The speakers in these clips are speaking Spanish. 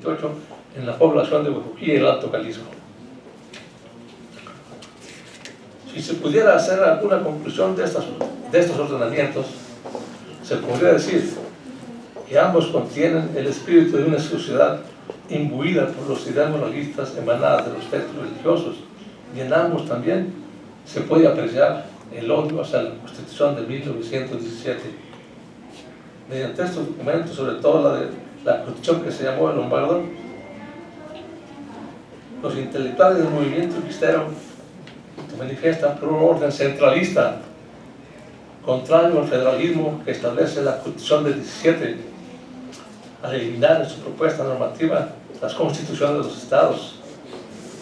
1928 en la población de Huejuquí y el Alto Jalisco. Si se pudiera hacer alguna conclusión de estos ordenamientos, se podría decir que ambos contienen el espíritu de una sociedad imbuida por los ideas moralistas emanadas de los textos religiosos, y en ambos también se puede apreciar el odio hacia la Constitución de 1917. Mediante estos documentos, sobre todo la Constitución que se llamó el Lombardo, los intelectuales del movimiento cristero manifiestan por un orden centralista, contrario al federalismo que establece la Constitución del 17, al eliminar en su propuesta normativa las constituciones de los estados,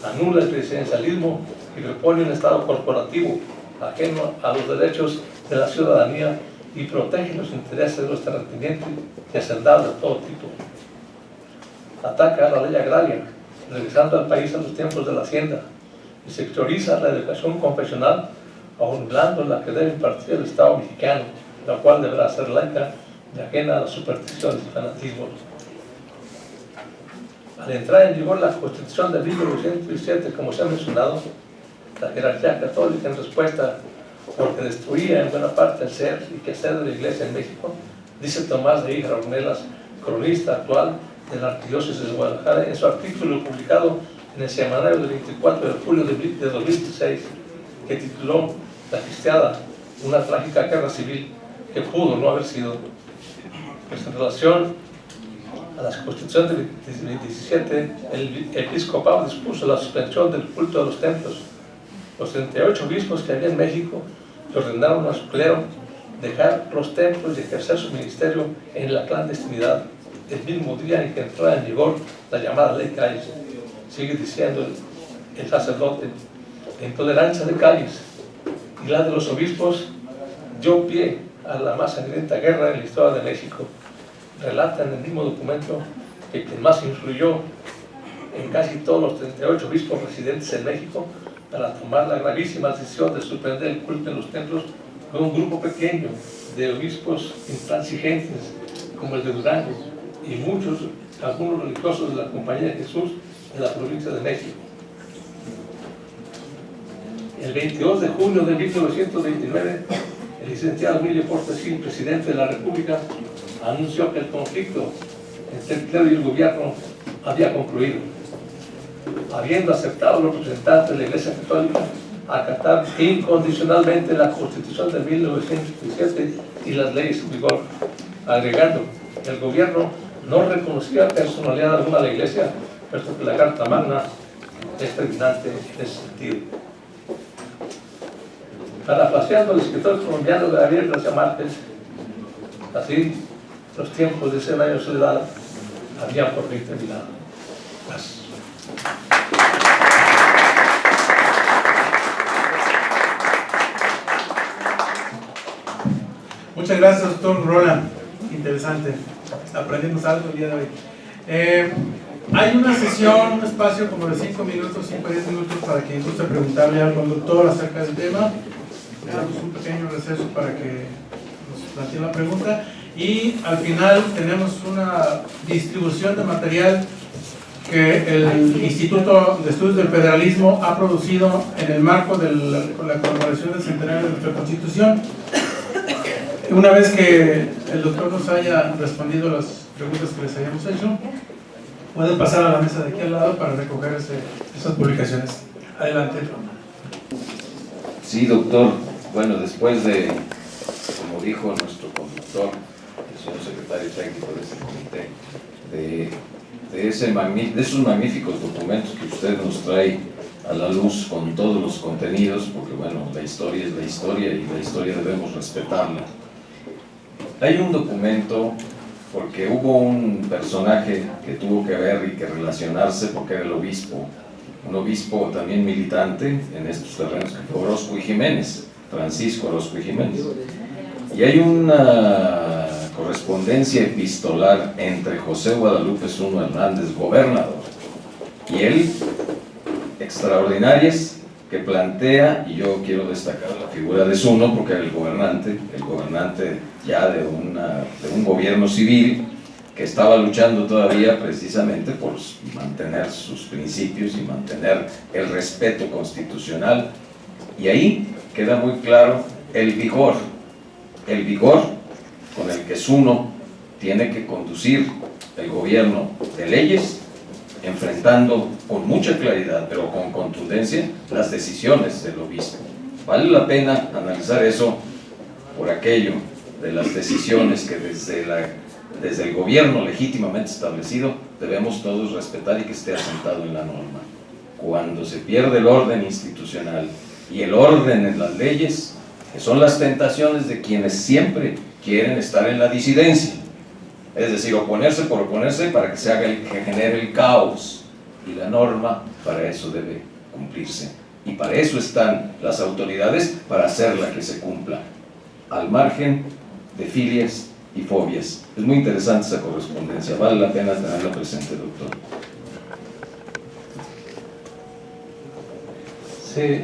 anula el presidencialismo y propone un estado corporativo ajeno a los derechos de la ciudadanía y protege los intereses de los terratenientes y hacendados de todo tipo. Ataca la ley agraria, regresando al país a los tiempos de la hacienda, y sectoriza la educación confesional, anulando la que debe impartir el Estado mexicano, la cual deberá ser laica y ajena a las supersticiones y fanatismos. Al entrar en vigor la Constitución de 1917, como se ha mencionado, la jerarquía católica, en respuesta porque destruía en buena parte el ser y quehacer de la Iglesia en México, dice Tomás de Híjar Ornelas, cronista actual de la Arquidiócesis de Guadalajara, en su artículo publicado en el semanario del 24 de julio de 2016, que tituló La Cristiada, una trágica guerra civil que pudo no haber sido. Pues en relación a la Constitución del 17, el episcopado dispuso la suspensión del culto a los templos. Los 38 obispos que había en México le ordenaron a su clero dejar los templos y ejercer su ministerio en la clandestinidad el mismo día en que entraba en vigor la llamada ley Calles. Sigue diciendo el sacerdote: la intolerancia de Calles y la de los obispos dio pie a la más sangrienta guerra en la historia de México. Relata en el mismo documento que quien más influyó en casi todos los 38 obispos residentes en México para tomar la gravísima decisión de suspender el culto en los templos fue un grupo pequeño de obispos intransigentes como el de Durango y algunos religiosos de la Compañía de Jesús en la provincia de México. El 22 de junio de 1929, el licenciado Emilio Portes Gil, presidente de la República, anunció que el conflicto entre el clero y el gobierno había concluido, habiendo aceptado los representantes de la Iglesia Católica acatar incondicionalmente la Constitución de 1917 y las leyes en vigor, agregando que el gobierno no reconocía personalidad alguna de la Iglesia, puesto que la Carta Magna es terminante en ese sentido. Parafraseando al escritor colombiano Gabriel García Márquez, así los tiempos de 100 años de soledad habían por fin terminado. Gracias. Muchas gracias, doctor Roland. Interesante. Aprendimos algo el día de hoy. Hay una sesión, un espacio como de 5 minutos, 5 a 10 minutos para quien guste preguntarle algo al doctor acerca del tema. Damos un pequeño receso para que nos plantee la pregunta. Y al final tenemos una distribución de material que el Instituto de Estudios del Federalismo ha producido en el marco de la conmemoración del centenario de nuestra Constitución. Una vez que el doctor nos haya respondido las preguntas que les hayamos hecho, pueden pasar a la mesa de aquí al lado para recoger esas publicaciones. Adelante. Sí, doctor. Bueno, después de, como dijo nuestro conductor, el señor secretario técnico de este comité, de esos magníficos documentos que usted nos trae a la luz con todos los contenidos, porque bueno, la historia es la historia y la historia debemos respetarla. Hay un documento, porque hubo un personaje que tuvo que ver y que relacionarse, porque era el obispo, un obispo también militante en estos terrenos, que fue Orozco y Jiménez, Francisco Orozco y Jiménez. Y hay una correspondencia epistolar entre José Guadalupe Zuno Hernández, gobernador, y él, extraordinarias, que plantea, y yo quiero destacar la figura de Zuno porque era el gobernante ya de un gobierno civil que estaba luchando todavía precisamente por mantener sus principios y mantener el respeto constitucional. Y ahí queda muy claro el vigor con el que Zuno tiene que conducir el gobierno de leyes, enfrentando con mucha claridad, pero con contundencia, las decisiones del obispo. Vale la pena analizar eso por aquello de las decisiones que desde el gobierno legítimamente establecido debemos todos respetar y que esté asentado en la norma. Cuando se pierde el orden institucional y el orden en las leyes, que son las tentaciones de quienes siempre quieren estar en la disidencia, es decir, oponerse por oponerse para que que genere el caos, y la norma para eso debe cumplirse, y para eso están las autoridades, para hacerla que se cumpla, al margen de filias y fobias. Es muy interesante esa correspondencia, vale la pena tenerla presente, doctor. Sí,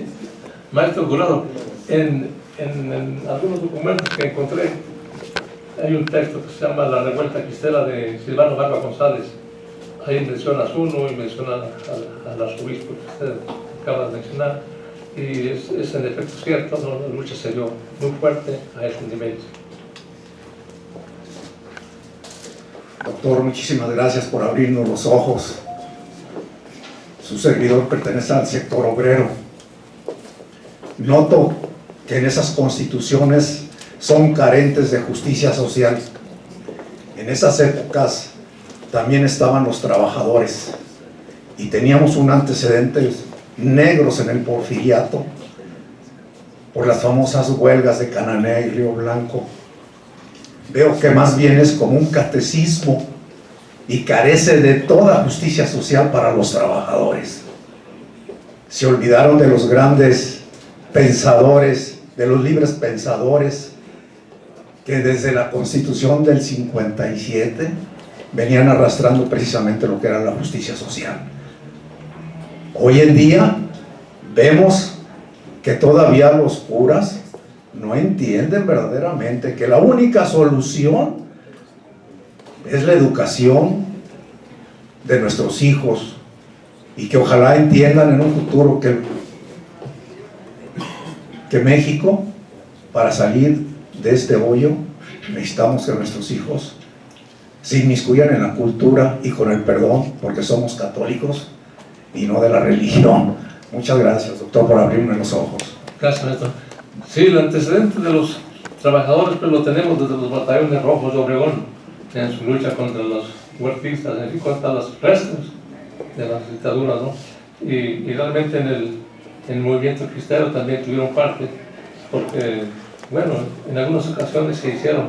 maestro Jurado, en algunos documentos que encontré hay un texto que se llama La Revuelta Cristera de Silvano Barba González. Ahí menciona a Zuno y menciona al arzobispo que usted acaba de mencionar, y es en efecto cierto, ¿no? La lucha se dio muy fuerte a esos niveles. Doctor, muchísimas gracias por abrirnos los ojos. Su servidor pertenece al sector obrero. Noto que en esas constituciones son carentes de justicia social. En esas épocas también estaban los trabajadores y teníamos un antecedente negros en el porfiriato por las famosas huelgas de Cananea y Río Blanco. Veo que más bien es como un catecismo y carece de toda justicia social para los trabajadores. Se olvidaron de los grandes pensadores, de los libres pensadores que desde la Constitución del 57 venían arrastrando precisamente lo que era la justicia social. Hoy en día vemos que todavía los curas no entienden verdaderamente que la única solución es la educación de nuestros hijos, y que ojalá entiendan en un futuro que México, para salir de este hoyo, necesitamos que nuestros hijos se inmiscuyan en la cultura y con el perdón, porque somos católicos y no de la religión. Muchas gracias, doctor, por abrirme los ojos. Gracias, maestro. Sí, el antecedente de los trabajadores pues lo tenemos desde los batallones rojos de Obregón, en su lucha contra los huertistas, en fin, contra los restos de las dictaduras, ¿no? Y realmente en el movimiento cristero también tuvieron parte, porque, bueno, en algunas ocasiones se hicieron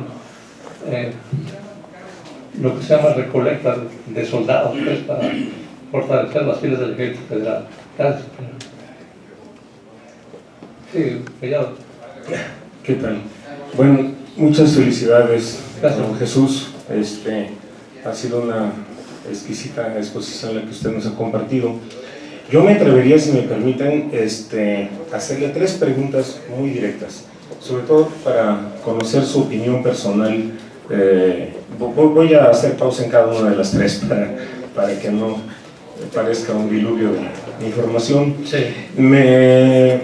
lo que se llama recolecta de soldados, pues, para fortalecer las filas del ejército federal. Gracias. Sí, Mellado. ¿Qué tal? Bueno, muchas felicidades, Gracias. don Jesús. Ha sido una exquisita exposición la que usted nos ha compartido. Yo me atrevería, si me permiten, hacerle 3 preguntas muy directas, sobre todo para conocer su opinión personal. Voy a hacer pausa en cada una de las 3 para que no parezca un diluvio de información. Sí. Me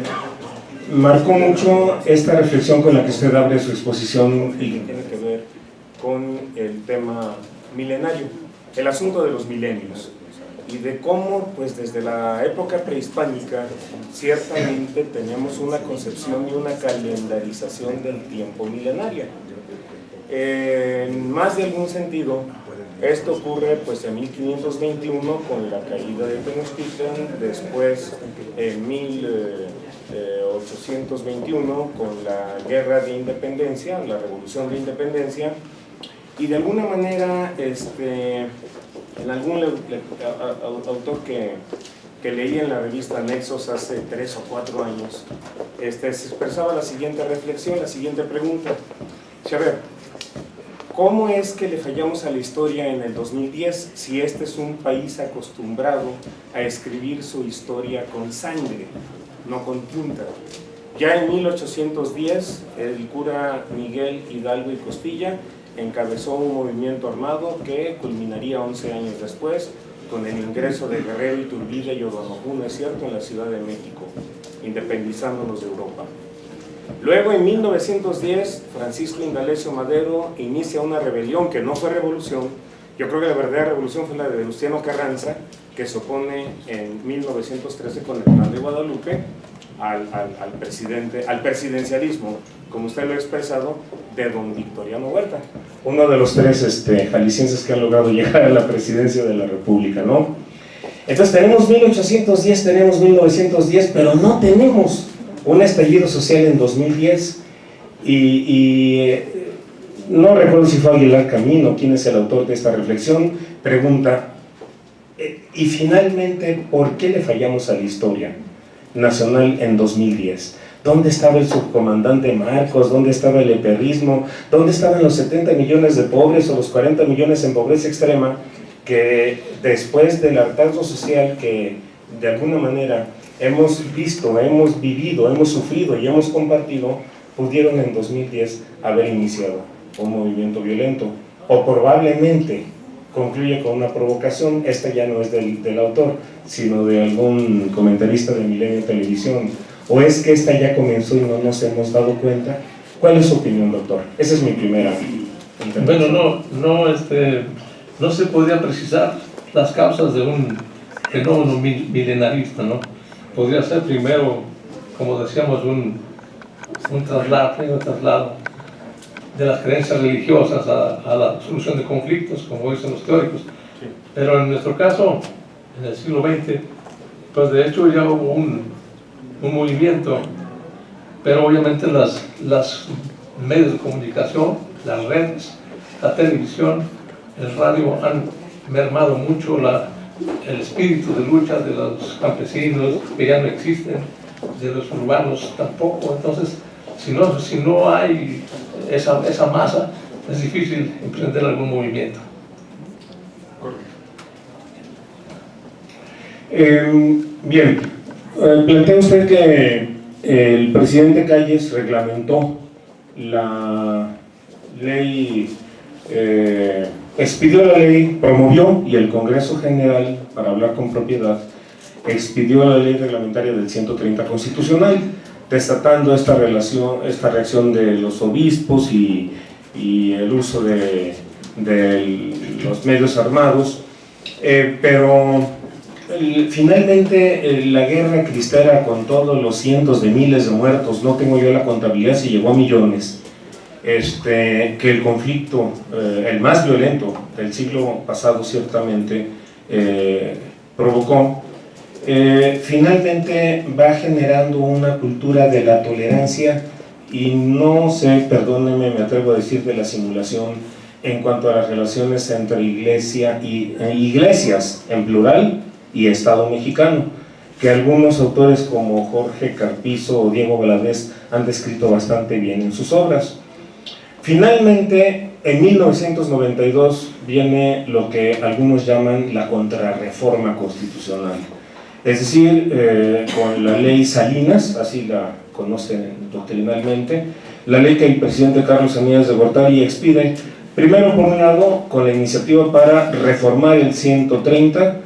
marcó mucho esta reflexión con la que usted abre su exposición y que tiene que ver con el tema milenario, el asunto de los milenios, y de cómo, pues, desde la época prehispánica ciertamente tenemos una concepción y una calendarización del tiempo milenaria. En más de algún sentido, esto ocurre pues en 1521 con la caída de Tenochtitlan, después en 1821 con la guerra de independencia, la revolución de independencia, y de alguna manera en algún autor que leí en la revista Nexos hace 3 o 4 años, se expresaba la siguiente reflexión, la siguiente pregunta. A ver, ¿cómo es que le fallamos a la historia en el 2010 si este es un país acostumbrado a escribir su historia con sangre, no con tinta? Ya en 1810, el cura Miguel Hidalgo y Costilla encabezó un movimiento armado que culminaría 11 años después con el ingreso de Guerrero, Iturbide y O'Donoghue, ¿no es cierto?, en la Ciudad de México, independizándonos de Europa. Luego, en 1910, Francisco Indalecio Madero inicia una rebelión que no fue revolución. Yo creo que la verdadera revolución fue la de Venustiano Carranza, que se opone en 1913 con el Plan de Guadalupe al presidencialismo, como usted lo ha expresado, de don Victoriano Huerta. Uno de los tres jaliscienses que han logrado llegar a la presidencia de la República, ¿no? Entonces tenemos 1810, tenemos 1910, pero no tenemos un estallido social en 2010 y no recuerdo si fue Aguilar Camino quien es el autor de esta reflexión, pregunta, y finalmente, ¿por qué le fallamos a la historia nacional en 2010? ¿Dónde estaba el subcomandante Marcos? ¿Dónde estaba el eperrismo? ¿Dónde estaban los 70 millones de pobres o los 40 millones en pobreza extrema que después del hartazgo social que de alguna manera hemos visto, hemos vivido, hemos sufrido y hemos compartido, pudieron en 2010 haber iniciado un movimiento violento? O probablemente concluye con una provocación, esta ya no es del autor, sino de algún comentarista de Milenio Televisión, o es que esta ya comenzó y no nos hemos dado cuenta. ¿Cuál es su opinión, doctor? Esa es mi primera intervención. Bueno, no se podría precisar las causas de un fenómeno milenarista, ¿no? Podría ser primero, como decíamos, un traslado de las creencias religiosas a la solución de conflictos, como dicen los teóricos. Pero en nuestro caso, en el siglo XX, pues de hecho ya hubo un movimiento, pero obviamente las medios de comunicación, las redes, la televisión, el radio han mermado mucho el espíritu de lucha de los campesinos, que ya no existen, de los urbanos tampoco. Entonces, si no hay esa masa, es difícil emprender algún movimiento. Bien, plantea usted que el presidente Calles reglamentó la ley, expidió la ley, promovió, y el Congreso General, para hablar con propiedad, expidió la ley reglamentaria del 130 constitucional, desatando esta reacción de los obispos y el uso de los medios armados, pero finalmente la guerra cristera, con todos los cientos de miles de muertos, no tengo yo la contabilidad si llegó a millones, que el conflicto, el más violento del siglo pasado ciertamente, provocó, finalmente va generando una cultura de la tolerancia y no sé, perdónenme, me atrevo a decir de la simulación en cuanto a las relaciones entre iglesia y iglesias en plural y Estado mexicano, que algunos autores como Jorge Carpizo o Diego Valadez han descrito bastante bien en sus obras. Finalmente, en 1992 viene lo que algunos llaman la contrarreforma constitucional. Es decir, con la ley Salinas, así la conocen doctrinalmente, la ley que el presidente Carlos Salinas de Gortari expide, primero por un lado, con la iniciativa para reformar el 130,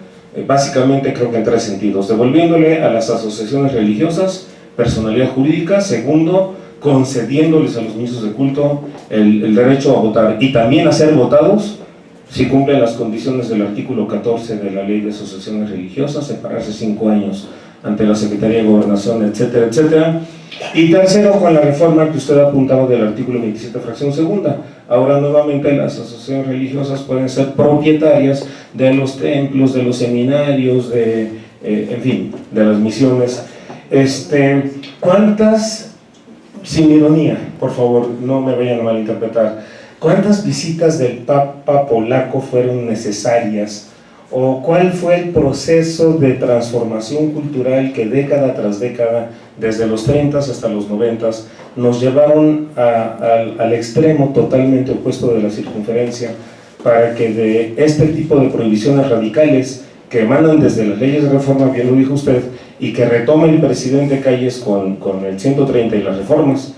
básicamente creo que en tres sentidos: devolviéndole a las asociaciones religiosas personalidad jurídica; segundo, concediéndoles a los ministros de culto el derecho a votar y también a ser votados si cumplen las condiciones del artículo 14 de la Ley de Asociaciones Religiosas, separarse 5 años ante la Secretaría de Gobernación, etcétera, etcétera. Y tercero, con la reforma que usted ha apuntado del artículo 27, fracción segunda. Ahora nuevamente las asociaciones religiosas pueden ser propietarias de los templos, de los seminarios, en fin, de las misiones. ¿Cuántas, sin ironía, por favor, no me vayan a malinterpretar, cuántas visitas del Papa polaco fueron necesarias? ¿O cuál fue el proceso de transformación cultural que década tras década, desde los 30 hasta los 90, nos llevaron al extremo totalmente opuesto de la circunferencia, para que de este tipo de prohibiciones radicales que emanan desde las leyes de reforma, bien lo dijo usted, y que retoma el presidente Calles con el 130 y las reformas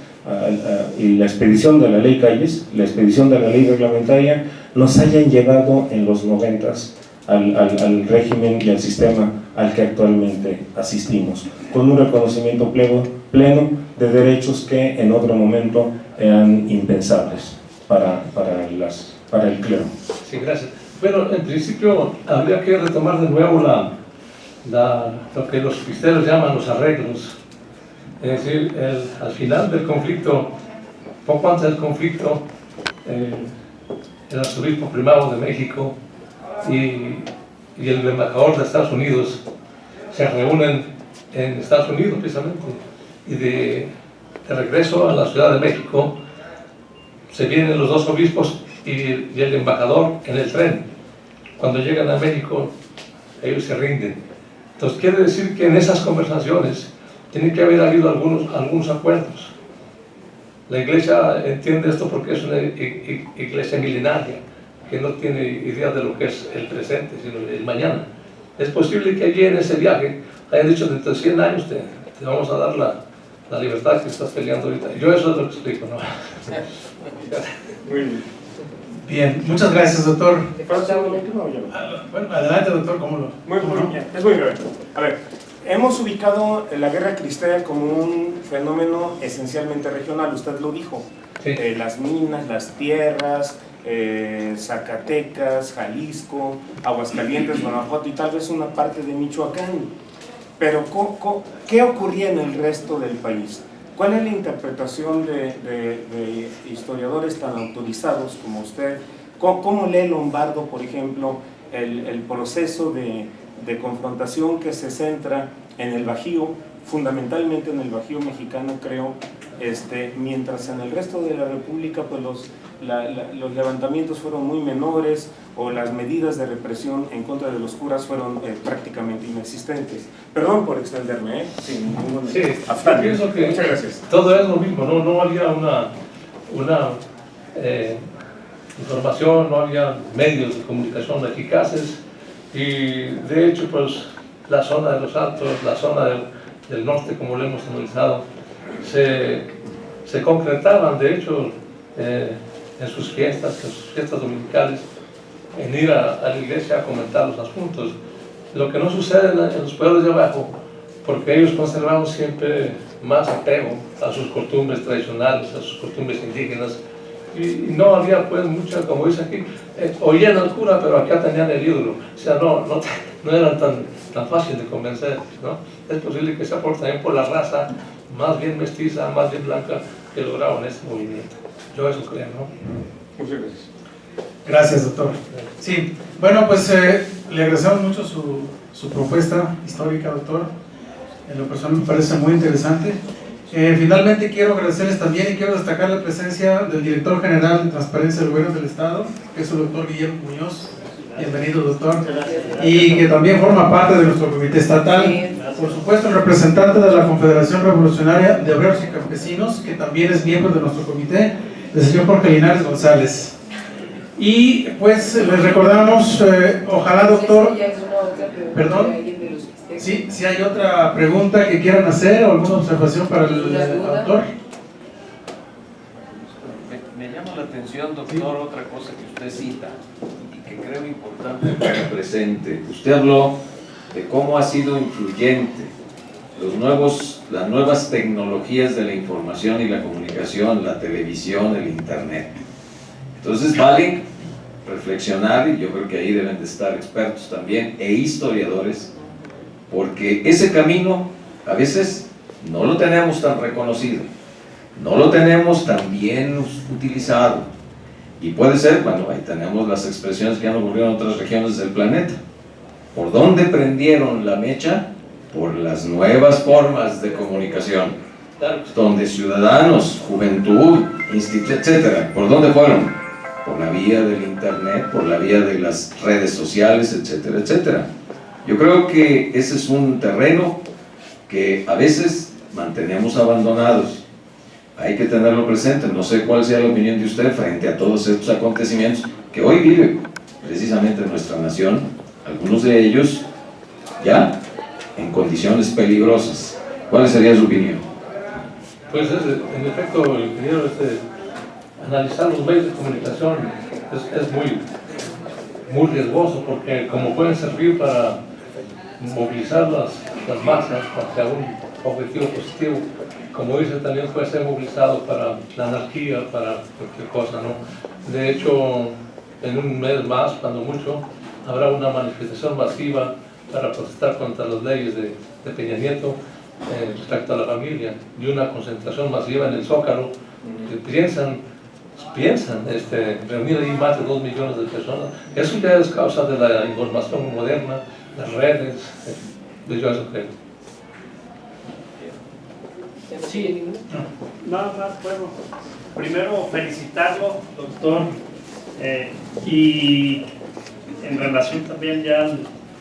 y la expedición de la ley Calles, la expedición de la ley reglamentaria, nos hayan llevado en los 90s al régimen y al sistema al que actualmente asistimos, con un reconocimiento pleno de derechos que en otro momento eran impensables para el clero. Sí, gracias. Bueno, en principio habría que retomar de nuevo lo que los cristeros llaman los arreglos. Es decir, al final del conflicto, poco antes del conflicto, el arzobispo primado de México y el embajador de Estados Unidos se reúnen en Estados Unidos precisamente, y de regreso a la Ciudad de México se vienen los dos obispos y el embajador en el tren. Cuando llegan a México ellos se rinden. Entonces quiere decir que en esas conversaciones tiene que haber habido algunos acuerdos. La Iglesia entiende esto porque es una iglesia milenaria, que no tiene idea de lo que es el presente, sino el mañana. Es posible que allí en ese viaje hayan dicho: dentro de 100 años te vamos a dar la libertad que estás peleando ahorita. Yo eso es lo que explico, ¿no? Muy bien. Bien, muchas gracias, doctor. ¿Te falta algo de último o ya no? Bueno, adelante, doctor, ¿cómo lo? Muy bien, es muy breve. A ver, hemos ubicado la guerra cristera como un fenómeno esencialmente regional, usted lo dijo. Sí. Las minas, las tierras, Zacatecas, Jalisco, Aguascalientes, Guanajuato y tal vez una parte de Michoacán. Pero, ¿qué ocurría en el resto del país? ¿Cuál es la interpretación de historiadores tan autorizados como usted? ¿Cómo lee Lombardo, por ejemplo, el proceso de confrontación que se centra en el Bajío, fundamentalmente en el Bajío mexicano, creo, mientras en el resto de la República pues los levantamientos fueron muy menores o las medidas de represión en contra de los curas fueron prácticamente inexistentes? Perdón por extenderme, sin ningún afán. Yo pienso que muchas gracias. Todo es lo mismo, no había una información, no había medios de comunicación eficaces, y de hecho pues la zona de los Altos, la zona del norte, como lo hemos analizado, se concretaban de hecho en sus fiestas dominicales, en ir a la iglesia a comentar los asuntos. Lo que no sucede en los pueblos de abajo, porque ellos conservaron siempre más apego a sus costumbres tradicionales, a sus costumbres indígenas, y no había pues mucha, como dice aquí, oían al cura, pero acá tenían el ídolo. O sea, no eran tan fáciles de convencer, ¿no? Es posible que sea también por la raza más bien mestiza, más bien blanca, que lograron ese movimiento. Yo eso creo, ¿no? Muchas gracias. Gracias, doctor. Sí, bueno, pues le agradecemos mucho su propuesta histórica, doctor. En lo personal me parece muy interesante. Finalmente quiero agradecerles también y quiero destacar la presencia del director general de Transparencia del Gobierno del Estado, que es el doctor Guillermo Muñoz. Bienvenido, doctor. Y que también forma parte de nuestro comité estatal. Por supuesto, el representante de la Confederación Revolucionaria de Obreros y Campesinos, que también es miembro de nuestro comité, el señor Jorge Linares González. Y pues les recordamos, ojalá, doctor, perdón, sí, si hay otra pregunta que quieran hacer o alguna observación para el autor. Me llama la atención, doctor, sí, otra cosa que usted cita y que creo importante tener presente. Usted habló de cómo ha sido influyente las nuevas tecnologías de la información y la comunicación, la televisión, el internet. Entonces vale reflexionar, y yo creo que ahí deben de estar expertos también e historiadores, porque ese camino a veces no lo tenemos tan reconocido, no lo tenemos tan bien utilizado, y puede ser, bueno, ahí tenemos las expresiones que han ocurrido en otras regiones del planeta. ¿Por dónde prendieron la mecha? Por las nuevas formas de comunicación, donde ciudadanos, juventud, etcétera, ¿por dónde fueron? Por la vía del internet, por la vía de las redes sociales, etcétera, etcétera. Yo creo que ese es un terreno que a veces mantenemos abandonados. Hay que tenerlo presente. No sé cuál sea la opinión de usted frente a todos estos acontecimientos que hoy vive precisamente nuestra nación, algunos de ellos ya en condiciones peligrosas. ¿Cuál sería su opinión? Pues en efecto, el ingeniero, analizar los medios de comunicación es muy riesgoso, porque como pueden servir para movilizar las masas hacia un objetivo positivo, como dice, también puede ser movilizado para la anarquía, para cualquier cosa, ¿no? De hecho, en un mes más, cuando mucho, habrá una manifestación masiva para protestar contra las leyes de Peña Nieto respecto a la familia, y una concentración masiva en el Zócalo, que piensan reunir ahí más de 2 millones de personas. Eso ya es causa de la información moderna, las redes, yo eso creo. Sí, nada más, bueno, primero felicitarlo, doctor, y en relación también ya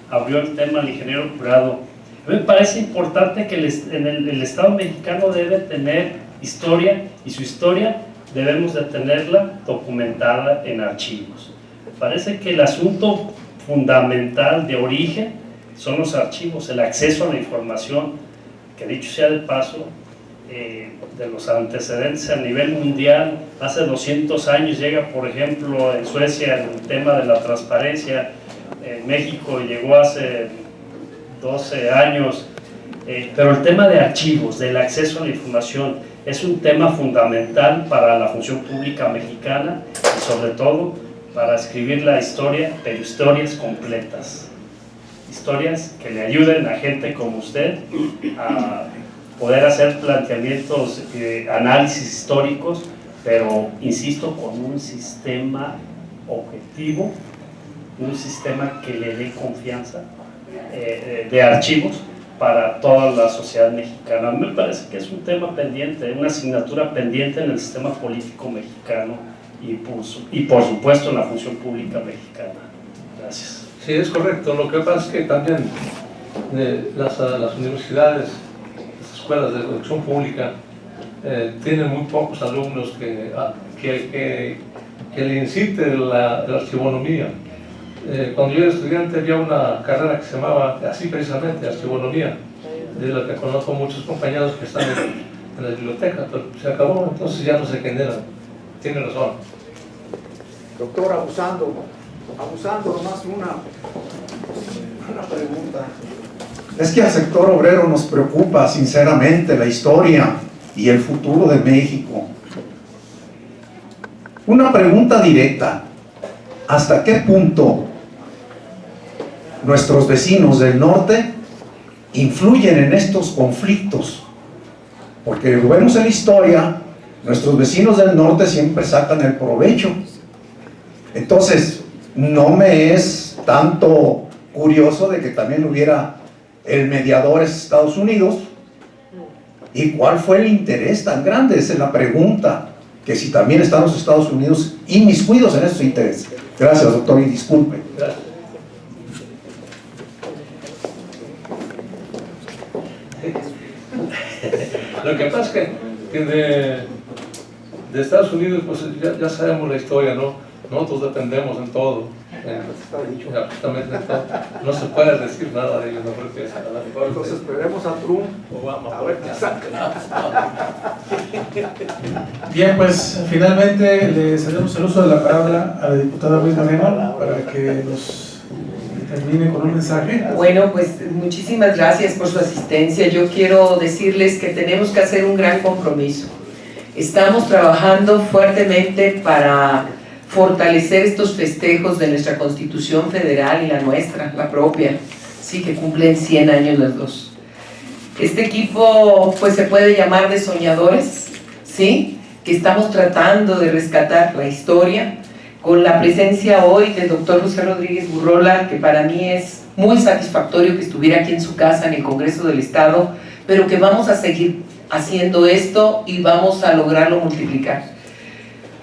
abrió el tema al ingeniero Jurado. Me parece importante que el Estado mexicano debe tener historia, y su historia debemos de tenerla documentada en archivos. Me parece que el asunto fundamental de origen son los archivos, el acceso a la información, que dicho sea de paso, de los antecedentes a nivel mundial. Hace 200 años llega, por ejemplo, en Suecia el tema de la transparencia, en México llegó hace 12 años, pero el tema de archivos, del acceso a la información, es un tema fundamental para la función pública mexicana y sobre todo para escribir la historia, pero historias completas, historias que le ayuden a gente como usted a poder hacer planteamientos, análisis históricos, pero insisto, con un sistema objetivo, un sistema que le dé confianza, de archivos para toda la sociedad mexicana. Me parece que es un tema pendiente, una asignatura pendiente en el sistema político mexicano y por supuesto en la función pública mexicana. Gracias. Sí, es correcto. Lo que pasa es que también las universidades, las escuelas de educación pública tienen muy pocos alumnos que le incite la archivonomía. Cuando yo era estudiante había una carrera que se llamaba así precisamente, archivonomía, de la que conozco muchos compañeros que están en la biblioteca, pero se acabó, entonces ya no se genera. Tiene razón. Doctor, abusando nomás una pregunta. Es que al sector obrero nos preocupa sinceramente la historia y el futuro de México. Una pregunta directa: ¿hasta qué punto nuestros vecinos del norte influyen en estos conflictos? Porque vemos en la historia, nuestros vecinos del norte siempre sacan el provecho. Entonces, no me es tanto curioso de que también hubiera el mediador es Estados Unidos. ¿Y cuál fue el interés tan grande? Esa es la pregunta, que si también están los Estados Unidos inmiscuidos en esos intereses. Gracias, doctor, y disculpe. Gracias. Lo que pasa es que de Estados Unidos, pues ya sabemos la historia, ¿no? Nosotros dependemos en todo. Absolutamente en todo. No se puede decir nada de ellos, no creo que es nada mejor. Entonces esperemos a Trump. Obama, A ver qué saca. Bien, pues finalmente le cedemos el uso de la palabra a la diputada Ruiz Moreno para que nos termine con un mensaje. Bueno, pues muchísimas gracias por su asistencia. Yo quiero decirles que tenemos que hacer un gran compromiso. Estamos trabajando fuertemente para fortalecer estos festejos de nuestra Constitución Federal y la nuestra, la propia, sí, que cumplen 100 años las dos. Este equipo pues se puede llamar de soñadores, sí, que estamos tratando de rescatar la historia, con la presencia hoy del doctor José Rodríguez Gurrola, que para mí es muy satisfactorio que estuviera aquí en su casa en el Congreso del Estado, pero que vamos a seguir haciendo esto y vamos a lograrlo multiplicar.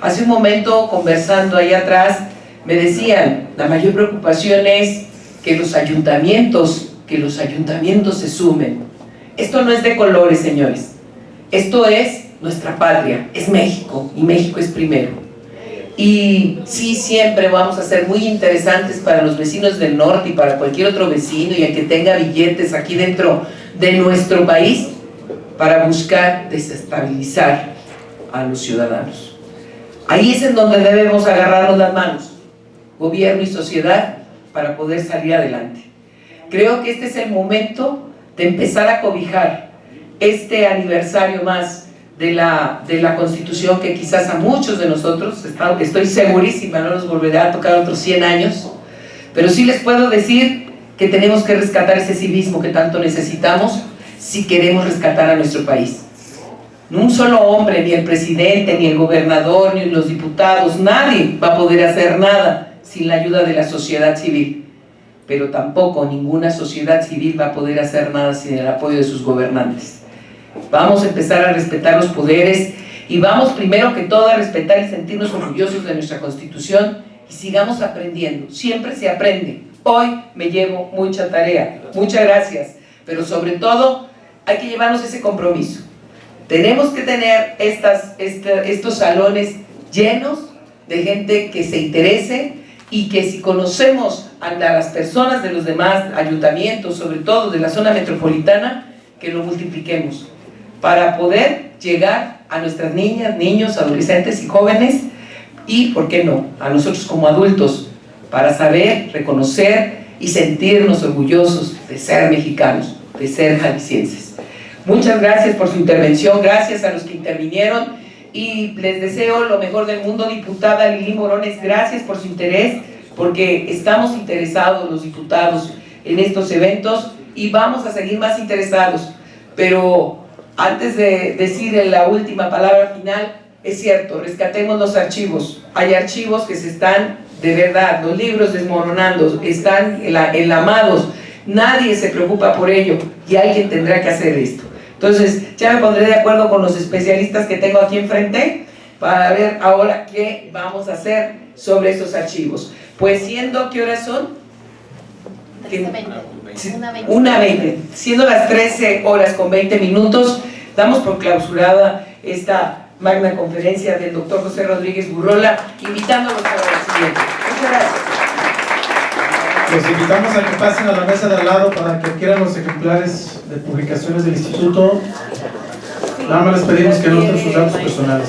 Hace un momento, conversando ahí atrás, me decían, la mayor preocupación es que los ayuntamientos se sumen. Esto no es de colores, señores. Esto es nuestra patria, es México, y México es primero. Y sí, siempre vamos a ser muy interesantes para los vecinos del norte y para cualquier otro vecino y el que tenga billetes aquí dentro de nuestro país, para buscar desestabilizar a los ciudadanos. Ahí es en donde debemos agarrarnos las manos, gobierno y sociedad, para poder salir adelante. Creo que este es el momento de empezar a cobijar este aniversario más de la Constitución, que quizás a muchos de nosotros, estoy segurísima, no nos volverá a tocar otros 100 años, pero sí les puedo decir que tenemos que rescatar ese civismo que tanto necesitamos si queremos rescatar a nuestro país. Un solo hombre, ni el presidente, ni el gobernador, ni los diputados, nadie va a poder hacer nada sin la ayuda de la sociedad civil, pero tampoco ninguna sociedad civil va a poder hacer nada sin el apoyo de sus gobernantes. Vamos a empezar a respetar los poderes y vamos primero que todo a respetar y sentirnos orgullosos de nuestra Constitución y sigamos aprendiendo. Siempre se aprende. Hoy me llevo mucha tarea. Muchas gracias. Pero sobre todo hay que llevarnos ese compromiso. Tenemos que tener estos salones llenos de gente que se interese y que si conocemos a las personas de los demás ayuntamientos, sobre todo de la zona metropolitana, que lo multipliquemos para poder llegar a nuestras niñas, niños, adolescentes y jóvenes y, ¿por qué no?, a nosotros como adultos, para saber, reconocer y sentirnos orgullosos de ser mexicanos, de ser jaliscienses. Muchas gracias por su intervención, gracias a los que intervinieron y les deseo lo mejor del mundo. Diputada Lili Morones, gracias por su interés, porque estamos interesados los diputados en estos eventos y vamos a seguir más interesados. Pero antes de decir la última palabra final, es cierto, rescatemos los archivos. Hay archivos que se están, de verdad, los libros desmoronando, están enlamados, nadie se preocupa por ello y alguien tendrá que hacer esto. Entonces, ya me pondré de acuerdo con los especialistas que tengo aquí enfrente para ver ahora qué vamos a hacer sobre estos archivos. Pues siendo, ¿qué horas son? 1:20. Siendo las 13 horas con 20 minutos, damos por clausurada esta magna conferencia del doctor José Rodríguez Burrola, invitándolos para la siguiente. Muchas gracias. Los invitamos a que pasen a la mesa de al lado para que adquieran los ejemplares de publicaciones del instituto. Nada más les pedimos que anoten sus datos personales.